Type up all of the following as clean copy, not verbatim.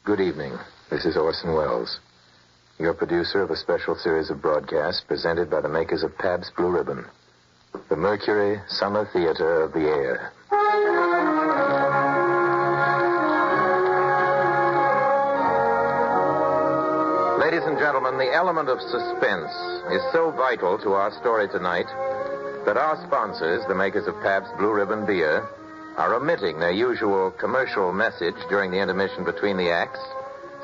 Good evening. This is Orson Welles, your producer of a special series of broadcasts presented by the makers of Pabst Blue Ribbon, the Mercury Summer Theater of the Air. Ladies and gentlemen, the element of suspense is so vital to our story tonight that our sponsors, the makers of Pabst Blue Ribbon beer, are omitting their usual commercial message during the intermission between the acts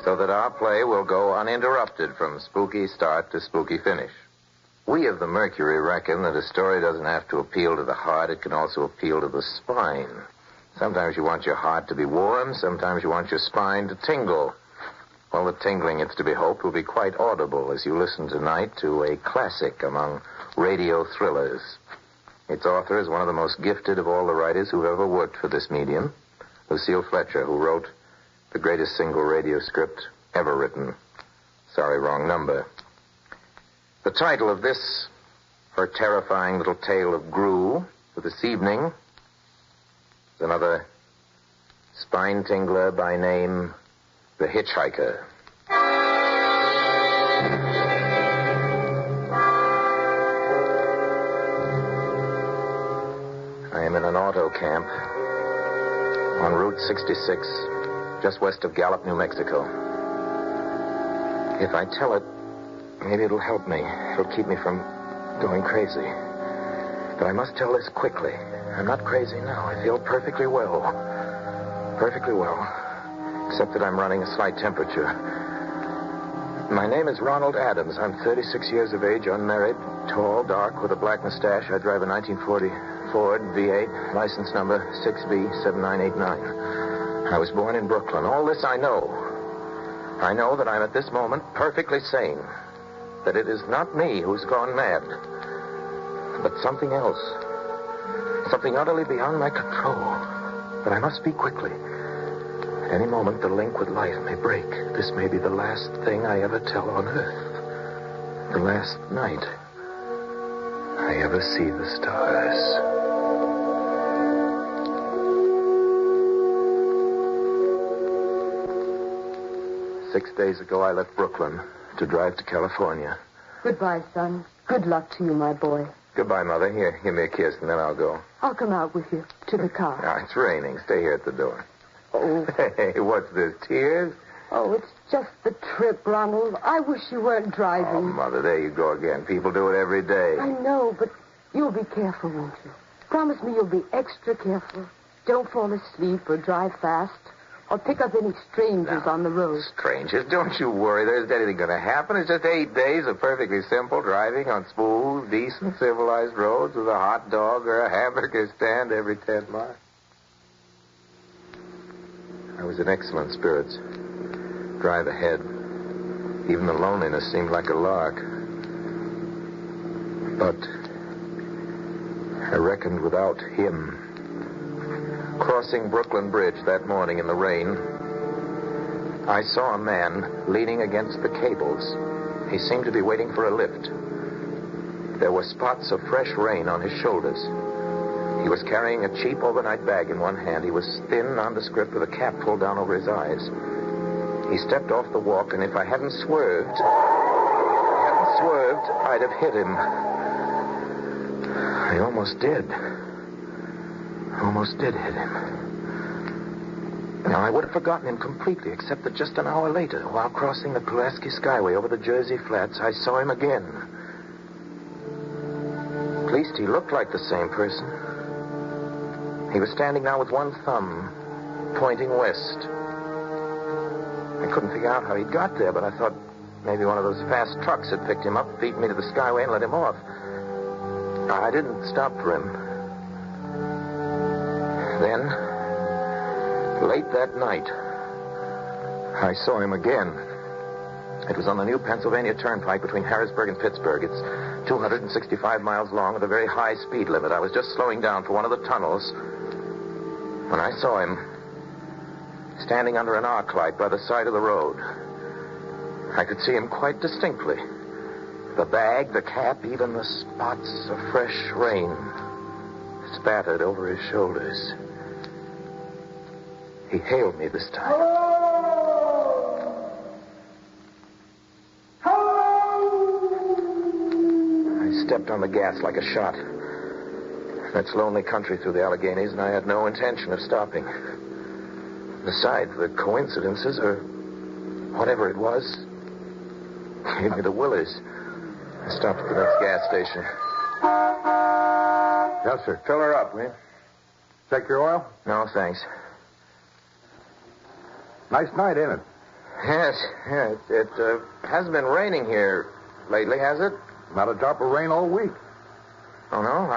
so that our play will go uninterrupted from spooky start to spooky finish. We of the Mercury reckon that a story doesn't have to appeal to the heart, it can also appeal to the spine. Sometimes you want your heart to be warm, sometimes you want your spine to tingle. Well, the tingling, it's to be hoped, will be quite audible as you listen tonight to a classic among radio thrillers. Its author is one of the most gifted of all the writers who've ever worked for this medium, Lucille Fletcher, who wrote the greatest single radio script ever written. Sorry, wrong number. The title of this, her terrifying little tale of Gru for this evening, is another spine tingler by name The Hitch-hiker. I am in an auto camp on Route 66, just west of Gallup, New Mexico. If I tell it, maybe it'll help me. It'll keep me from going crazy. But I must tell this quickly. I'm not crazy now. I feel perfectly well. Perfectly well. Except that I'm running a slight temperature. My name is Ronald Adams. I'm 36 years of age, unmarried, tall, dark, with a black mustache. I drive a 1940 Ford V8, license number 6B7989. I was born in Brooklyn. All this I know. I know that I'm at this moment perfectly sane. That it is not me who's gone mad, but something else. Something utterly beyond my control. But I must speak quickly. At any moment, the link with life may break. This may be the last thing I ever tell on Earth. The last night I ever see the stars. 6 days ago, I left Brooklyn to drive to California. Goodbye, son. Good luck to you, my boy. Goodbye, Mother. Here, give me a kiss, and then I'll go. I'll come out with you to the car. Ah, it's raining. Stay here at the door. Oh. Hey, what's this, tears? Oh, it's just the trip, Ronald. I wish you weren't driving. Oh, Mother, there you go again. People do it every day. I know, but you'll be careful, won't you? Promise me you'll be extra careful. Don't fall asleep or drive fast or pick up any strangers on the road. Strangers? Don't you worry. There isn't anything going to happen. It's just 8 days of perfectly simple driving on smooth, decent, civilized roads with a hot dog or a hamburger stand every 10 miles. I was in excellent spirits. Drive ahead. Even the loneliness seemed like a lark. But I reckoned without him. Crossing Brooklyn Bridge that morning in the rain, I saw a man leaning against the cables. He seemed to be waiting for a lift. There were spots of fresh rain on his shoulders. He was carrying a cheap overnight bag in one hand. He was thin, nondescript, with a cap pulled down over his eyes. He stepped off the walk, and if I hadn't swerved, I'd have hit him. I almost did. Almost did hit him. Now, I would have forgotten him completely, except that just an hour later, while crossing the Pulaski Skyway over the Jersey Flats, I saw him again. At least he looked like the same person. He was standing now with one thumb pointing west. I couldn't figure out how he'd got there, but I thought maybe one of those fast trucks had picked him up, beat me to the Skyway, and let him off. I didn't stop for him. Then, late that night, I saw him again. It was on the new Pennsylvania Turnpike between Harrisburg and Pittsburgh. It's 265 miles long with a very high speed limit. I was just slowing down for one of the tunnels when I saw him standing under an arc light by the side of the road. I could see him quite distinctly. The bag, the cap, even the spots of fresh rain spattered over his shoulders. He hailed me this time. stepped on the gas like a shot. That's lonely country through the Alleghenies, and I had no intention of stopping. Besides, the coincidences, or whatever it was, gave me the willies. I stopped at the next gas station. Yes, sir. Fill her up, will you? Check your oil? No, thanks. Nice night, ain't it? Yes, yeah. It hasn't been raining here lately, has it? Not a drop of rain all week. Oh, no?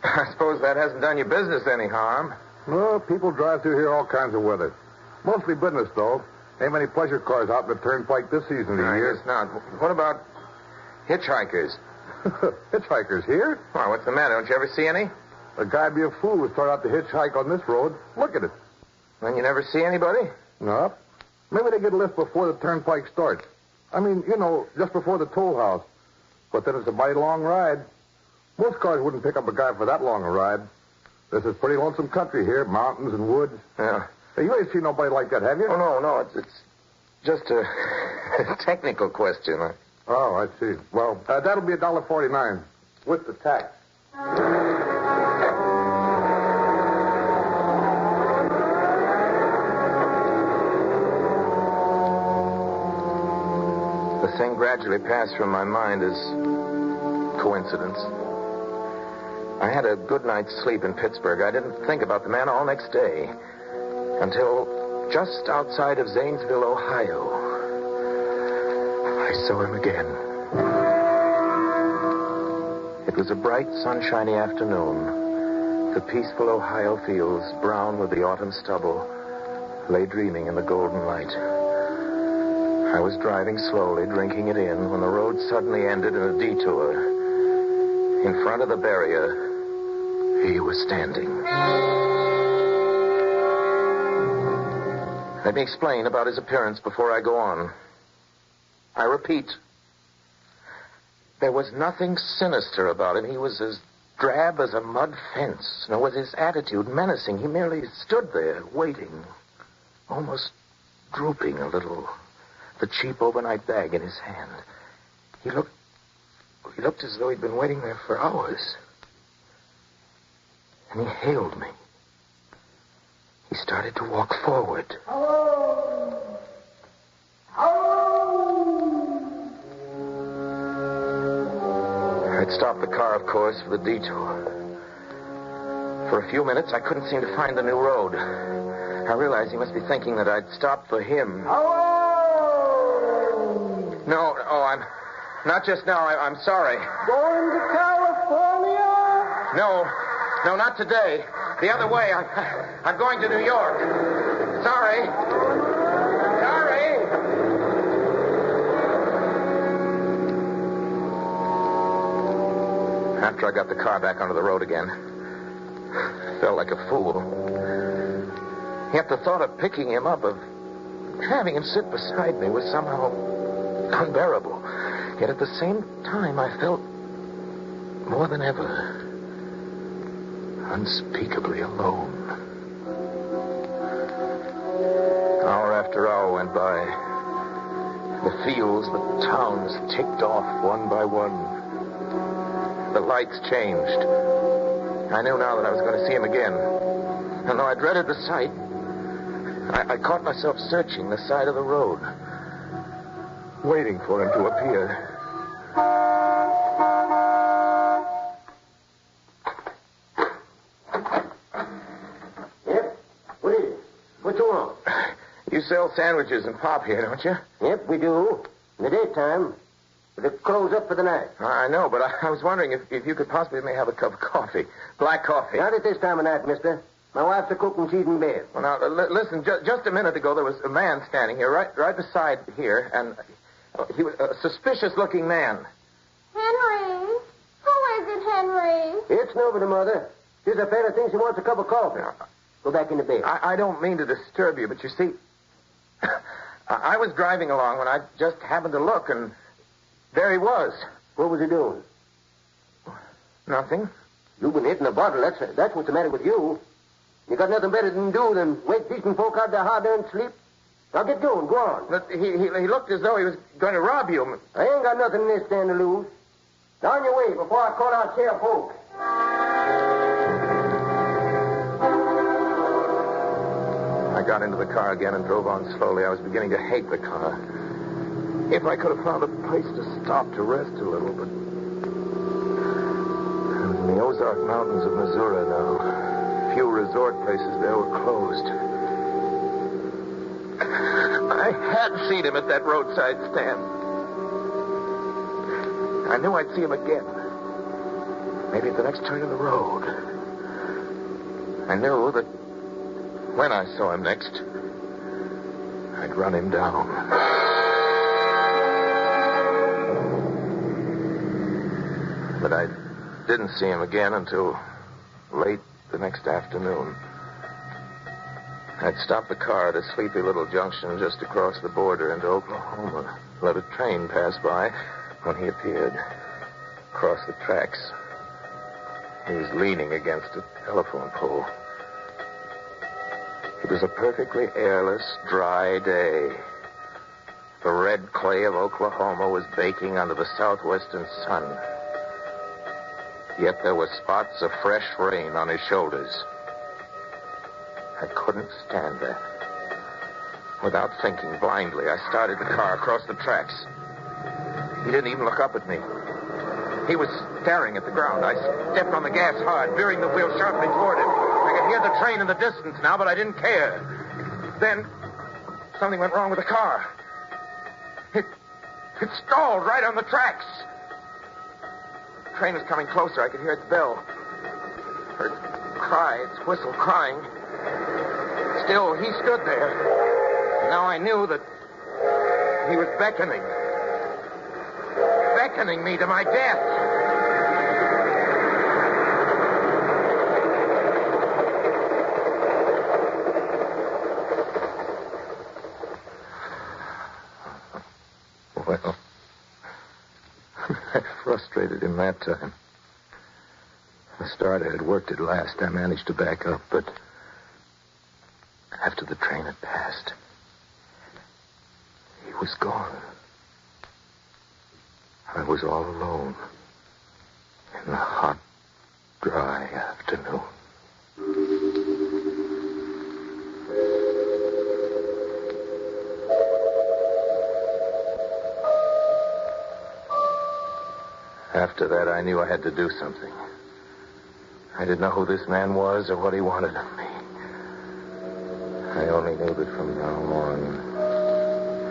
I suppose that hasn't done your business any harm. Well, people drive through here all kinds of weather. Mostly business, though. Ain't many pleasure cars out in the turnpike this season of the year. I guess not. What about hitchhikers? Hitchhikers here? Why, what's the matter? Don't you ever see any? A guy'd be a fool to start out to hitchhike on this road. Look at it. Then you never see anybody? No. Maybe they get a lift before the turnpike starts. I mean, just before the toll house. But then it's a mighty long ride. Most cars wouldn't pick up a guy for that long a ride. This is pretty lonesome country here, mountains and woods. Yeah. Hey, you ain't seen nobody like that, have you? Oh, no. It's just a technical question. Oh, I see. Well, that'll be $1.49 with the tax. The thing gradually passed from my mind as coincidence. I had a good night's sleep in Pittsburgh. I didn't think about the man all next day until just outside of Zanesville, Ohio, I saw him again. It was a bright, sunshiny afternoon. The peaceful Ohio fields, brown with the autumn stubble, lay dreaming in the golden light. I was driving slowly, drinking it in, when the road suddenly ended in a detour. In front of the barrier, he was standing. Let me explain about his appearance before I go on. I repeat, there was nothing sinister about him. He was as drab as a mud fence, nor was his attitude menacing. He merely stood there, waiting, almost drooping a little, the cheap overnight bag in his hand. He looked as though he'd been waiting there for hours. And he hailed me. He started to walk forward. Hello! I'd stopped the car, of course, for the detour. For a few minutes, I couldn't seem to find the new road. I realized he must be thinking that I'd stopped for him. Hello! No, I'm... Not just now. I'm sorry. Going to California? No, not today. The other way. I'm going to New York. Sorry. After I got the car back onto the road again, I felt like a fool. Yet the thought of picking him up, of having him sit beside me, was somehow unbearable. Yet at the same time, I felt more than ever unspeakably alone. Hour after hour went by. The fields, the towns ticked off one by one. The lights changed. I knew now that I was going to see him again. And though I dreaded the sight, I caught myself searching the side of the road, waiting for him to appear. Yep. What is it? What's you want? You sell sandwiches and pop here, don't you? Yep, we do. In the daytime. But they close up for the night. I know, but I was wondering if you could possibly have a cup of coffee. Black coffee. Not at this time of night, mister. My wife's a cook and she's in bed. Well, now, listen, just a minute ago, there was a man standing here, right beside here, and he was a suspicious-looking man. Henry? Who is it, Henry? It's nobody, Mother. She's a fella thinks he wants a cup of coffee. Go back into bed. I don't mean to disturb you, but you see, I was driving along when I just happened to look, and there he was. What was he doing? Nothing. You've been hitting a bottle. That's what's the matter with you. You got nothing better than do than wake decent folk out their hard-earned sleep. Now get going. Go on. But he looked as though he was going to rob you. I ain't got nothing in this stand to lose. On your way before I call out Sheriff Oak. I got into the car again and drove on slowly. I was beginning to hate the car. If I could have found a place to stop to rest a little, but... I was in the Ozark Mountains of Missouri now. Few resort places there were closed. I had seen him at that roadside stand. I knew I'd see him again. Maybe at the next turn in the road. I knew that when I saw him next, I'd run him down. But I didn't see him again until late the next afternoon. I'd stopped the car at a sleepy little junction just across the border into Oklahoma. Let a train pass by when he appeared. Across the tracks. He was leaning against a telephone pole. It was a perfectly airless, dry day. The red clay of Oklahoma was baking under the southwestern sun. Yet there were spots of fresh rain on his shoulders. I couldn't stand that. Without thinking, blindly, I started the car across the tracks. He didn't even look up at me. He was staring at the ground. I stepped on the gas hard, veering the wheel sharply toward him. I could hear the train in the distance now, but I didn't care. Then, something went wrong with the car. It stalled right on the tracks. The train was coming closer. I could hear its bell. Heard its cry, its whistle crying. Still, he stood there. And now I knew that he was beckoning. Beckoning me to my death. Well, I frustrated him that time. The starter had worked at last. I managed to back up, but after the train had passed, he was gone. I was all alone in the hot, dry afternoon. After that, I knew I had to do something. I didn't know who this man was or what he wanted of me. I only knew that from now on,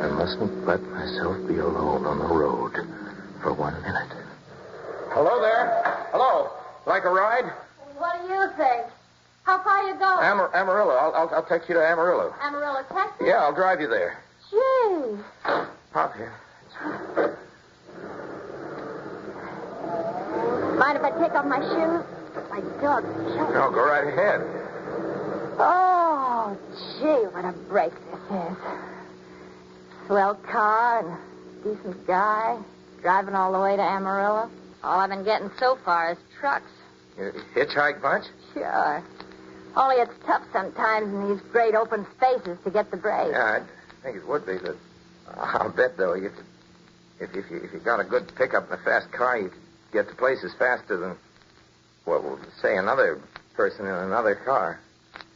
I mustn't let myself be alone on the road for 1 minute. Hello there. Hello. Like a ride? What do you think? How far you going? Amarillo. I'll take you to Amarillo. Amarillo, Texas? Yeah, I'll drive you there. Gee. Hop here. Mind if I take off my shoes? My dog. No, go right ahead. Oh, gee, what a break this is. Swell car and decent guy. Driving all the way to Amarillo. All I've been getting so far is trucks. You hitchhike much? Sure. Only it's tough sometimes in these great open spaces to get the break. Yeah, I think it would be, but I'll bet, though, if you got a good pickup and a fast car, you could get to places faster than, well, say another person in another car.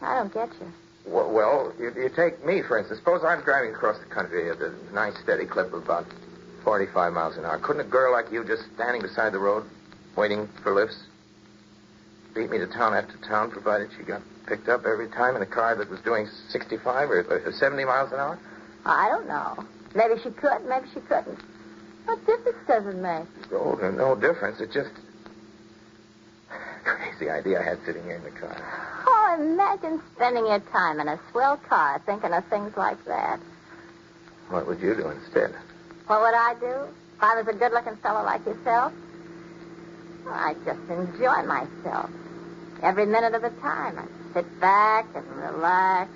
I don't get you. Well, you take me, for instance. Suppose I'm driving across the country at a nice, steady clip of about 45 miles an hour. Couldn't a girl like you just standing beside the road, waiting for lifts, beat me to town after town, provided she got picked up every time in a car that was doing 65 or 70 miles an hour? I don't know. Maybe she could, maybe she couldn't. What difference does it make? Oh, no difference. It's just crazy idea I had sitting here in the car. Oh, imagine spending your time in a swell car thinking of things like that. What would you do instead? What would I do if I was a good-looking fellow like yourself? Well, I'd just enjoy myself. Every minute of the time. I'd sit back and relax.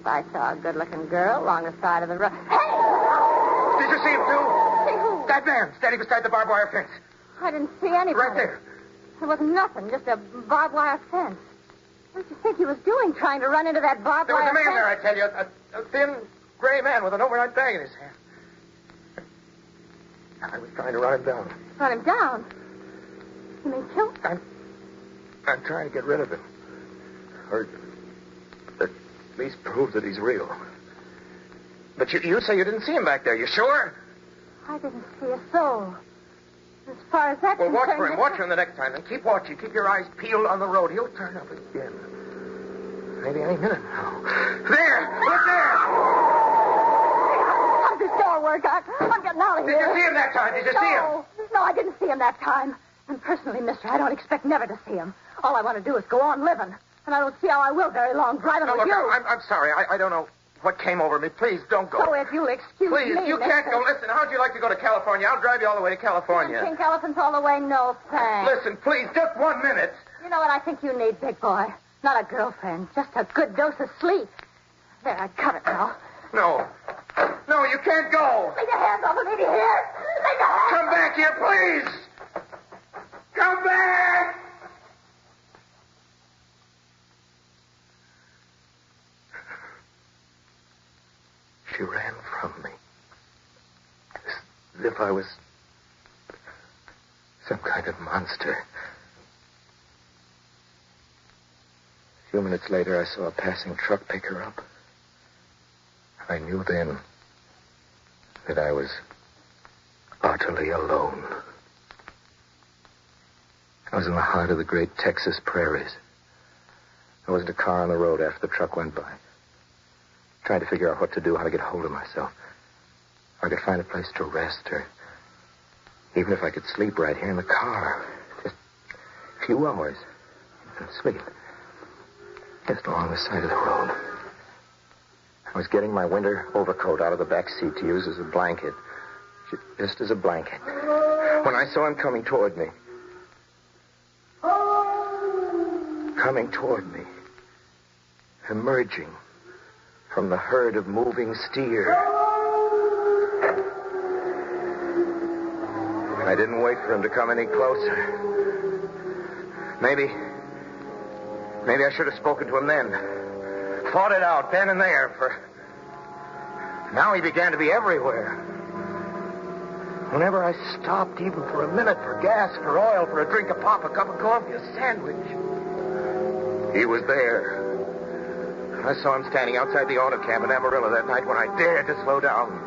If I saw a good-looking girl along the side of the road... Hey! Did you see him, too? See who? That man standing beside the barbed wire fence. I didn't see anybody. Right there. There was nothing, just a barbed wire fence. What did you think he was doing, trying to run into that barbed There was wire a man fence? there, I tell you. A thin, gray man with an overnight bag in his hand. I was trying to run him down. Run him down? You mean kill him? I'm trying to get rid of him. Or at least prove that he's real. But you say you didn't see him back there. You sure? I didn't see a soul. As far as that's Well, watch concerned... for him. Watch for him the next time. And keep watching. Keep your eyes peeled on the road. He'll turn up again. Maybe any minute now. There! Look there! How's this door work? I'm getting out of Did here. you see him that time? Did you see him? No, I didn't see him that time. And personally, mister, I don't expect never to see him. All I want to do is go on living. And I don't see how I will very long driving with Look, you. I'm sorry. I don't know what came over me. Please, don't go. So if you'll excuse Please, me, you can't go. Listen, how'd you like to go to California? I'll drive you all the way to California. Pink elephants all the way? No, thanks. Listen, please, just 1 minute. You know what I think you need, big boy? Not a girlfriend, just a good dose of sleep. There, I cut it now. No. No, you can't go. Lay your hands off of me, do you hear? Lay your hands Come back here, please. Come back. She ran from me. As if I was some kind of monster. A few minutes later, I saw a passing truck pick her up. I knew then that I was utterly alone. I was in the heart of the great Texas prairies. There wasn't a car on the road after the truck went by. Trying to figure out what to do, how to get hold of myself. How I could find a place to rest, or even if I could sleep right here in the car. Just a few hours and sleep. Just along the side of the road. I was getting my winter overcoat out of the back seat to use as a blanket. Just as a blanket. When I saw him coming toward me. Coming toward me. Emerging from the herd of moving steer. I didn't wait for him to come any closer. Maybe I should have spoken to him then. Fought it out then and there, for now he began to be everywhere. Whenever I stopped, even for a minute, for gas, for oil, for a drink of pop, a cup of coffee, a sandwich, he was there. I saw him standing outside the auto camp in Amarillo that night when I dared to slow down.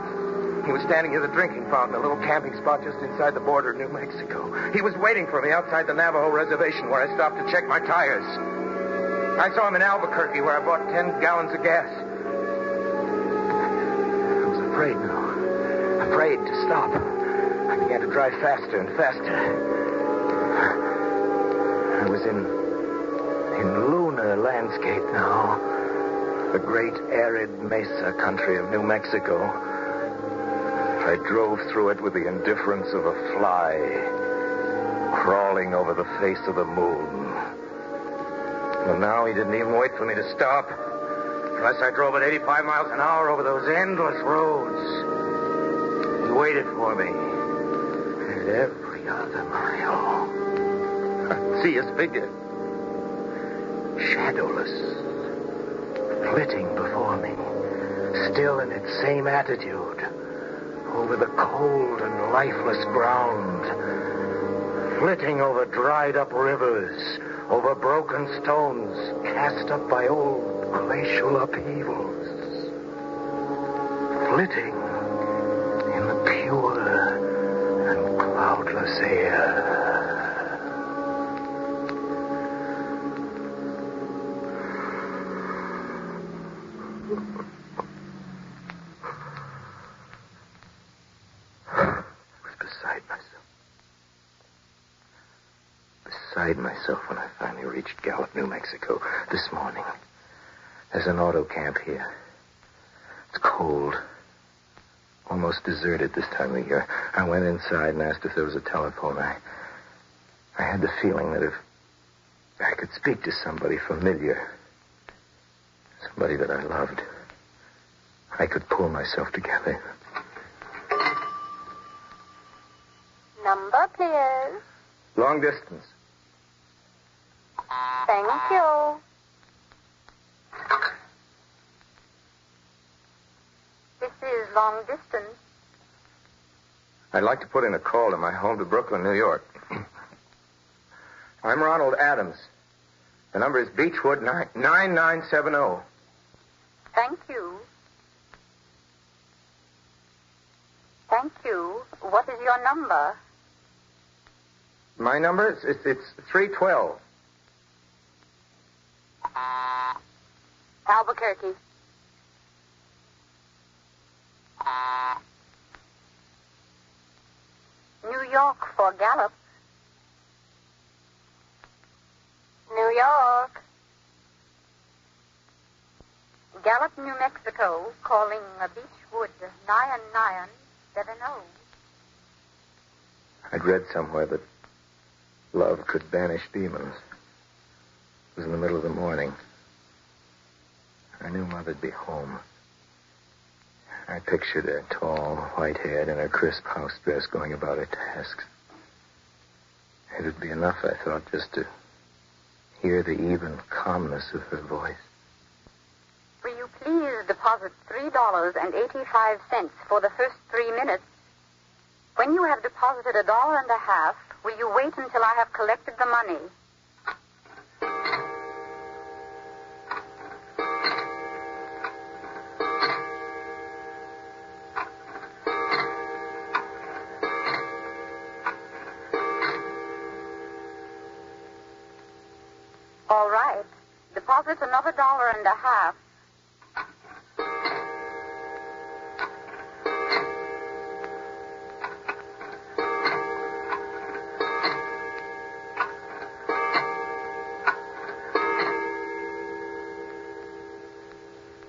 He was standing near the drinking fountain, a little camping spot just inside the border of New Mexico. He was waiting for me outside the Navajo reservation where I stopped to check my tires. I saw him in Albuquerque where I bought 10 gallons of gas. I was afraid now. Afraid to stop. I began to drive faster and faster. I was in lunar landscape now. The great arid mesa country of New Mexico. I drove through it with the indifference of a fly crawling over the face of the moon. And now he didn't even wait for me to stop. Unless I drove at 85 miles an hour over those endless roads. He waited for me. And every other mile, I'd see his figure. Shadowless. Flitting before me. Still in its same attitude. Over the cold and lifeless ground. Flitting over dried up rivers. Over broken stones cast up by old glacial upheavals. Flitting in the pure and cloudless air. I was beside myself when I finally reached Gallup, New Mexico this morning. There's an auto camp here. It's cold. Almost deserted this time of year. I went inside and asked if there was a telephone. I had the feeling that if I could speak to somebody familiar, somebody that I loved, I could pull myself together. Number, please. Long distance. Thank you. This is long distance. I'd like to put in a call to my home to Brooklyn, New York. I'm Ronald Adams. The number is Beechwood 9970. Thank you. Thank you. What is your number? My number? It's 312. Albuquerque. New York for Gallup. New York. Gallup, New Mexico, calling Beechwood 9970. I'd read somewhere that love could banish demons. It was in the middle of the morning. I knew Mother'd be home. I pictured her tall, white-haired, in her crisp house dress going about her tasks. It would be enough, I thought, just to hear the even calmness of her voice. Will you please deposit $3.85 for the first 3 minutes? When you have deposited $1.50, will you wait until I have collected the money? All right. Deposit another $1.50.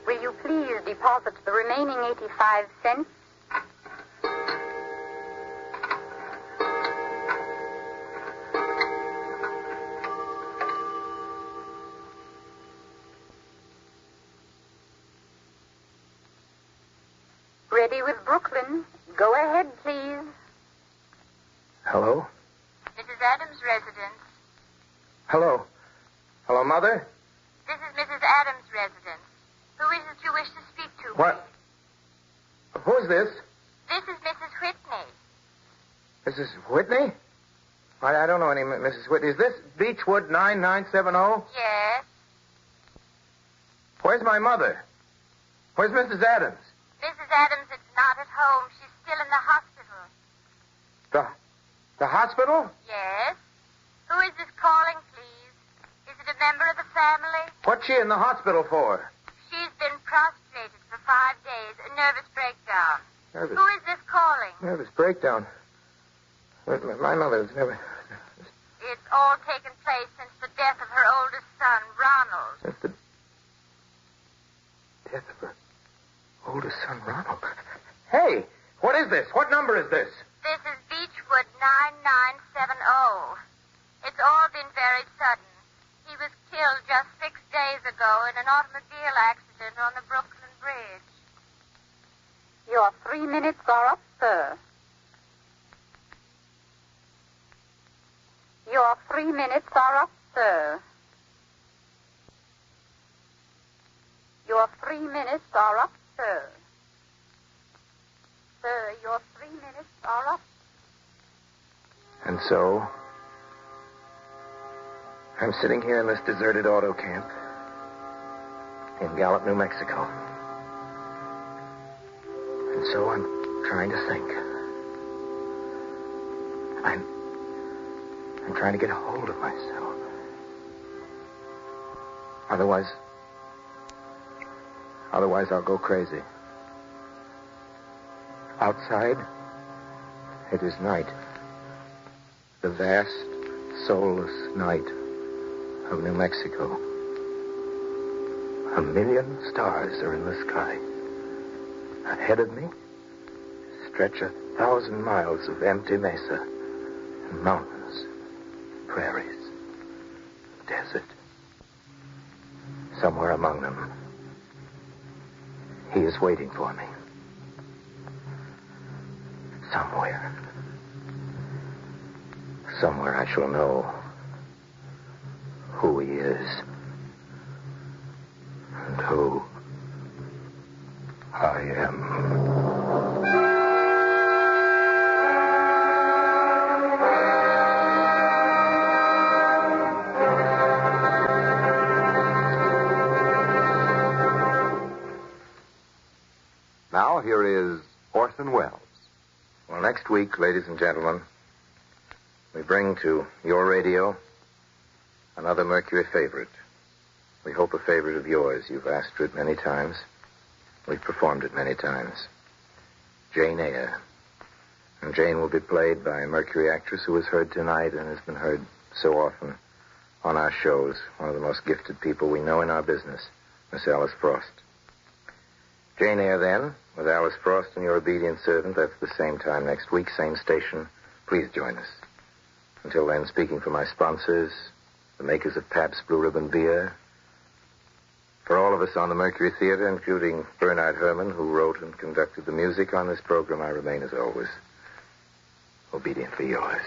Will you please deposit the remaining 85 cents? Ready with Brooklyn. Go ahead, please. Hello? Mrs. Adams' residence. Hello? Hello, Mother? This is Mrs. Adams' residence. Who is it you wish to speak to? What? Who's this? This is Mrs. Whitney. Mrs. Whitney? I don't know any Mrs. Whitney. Is this Beechwood 9970? Yes. Where's my mother? Where's Mrs. Adams? Mrs. Adams is not at home. She's still in the hospital. The hospital? Yes. Who is this calling, please? Is it a member of the family? What's she in the hospital for? She's been prostrated for 5 days. A nervous breakdown. Nervous? Who is this calling? Nervous breakdown. My mother's never... It's all taken place since the death of her oldest son, Ronald. Since the death of her oldest son, Ronald. Hey, what is this? What number is this? This is Beechwood 9970. It's all been very sudden. He was killed just 6 days ago in an automobile accident on the Brooklyn Bridge. Your 3 minutes are up, sir. Your 3 minutes are up, sir. Your 3 minutes are up, sir. Sir, your 3 minutes are up. And so, I'm sitting here in this deserted auto camp in Gallup, New Mexico. And so I'm trying to think. I'm trying to get a hold of myself. Otherwise I'll go crazy. Outside, it is night. The vast, soulless night of New Mexico. 1,000,000 stars are in the sky. Ahead of me stretch 1,000 miles of empty mesa and mountains, prairies, desert. Somewhere among them, he is waiting for me. Somewhere I shall know who he is and who I am. Now, here is Orson Welles. Well, next week, ladies and gentlemen, we bring to your radio another Mercury favorite. We hope a favorite of yours. You've asked for it many times. We've performed it many times. Jane Eyre. And Jane will be played by a Mercury actress who was heard tonight and has been heard so often on our shows. One of the most gifted people we know in our business, Miss Alice Frost. Jane Eyre, then, with Alice Frost and your obedient servant. That's the same time next week, same station. Please join us. Until then, speaking for my sponsors, the makers of Pabst Blue Ribbon Beer, for all of us on the Mercury Theater, including Bernard Herrmann, who wrote and conducted the music on this program, I remain, as always, obediently yours.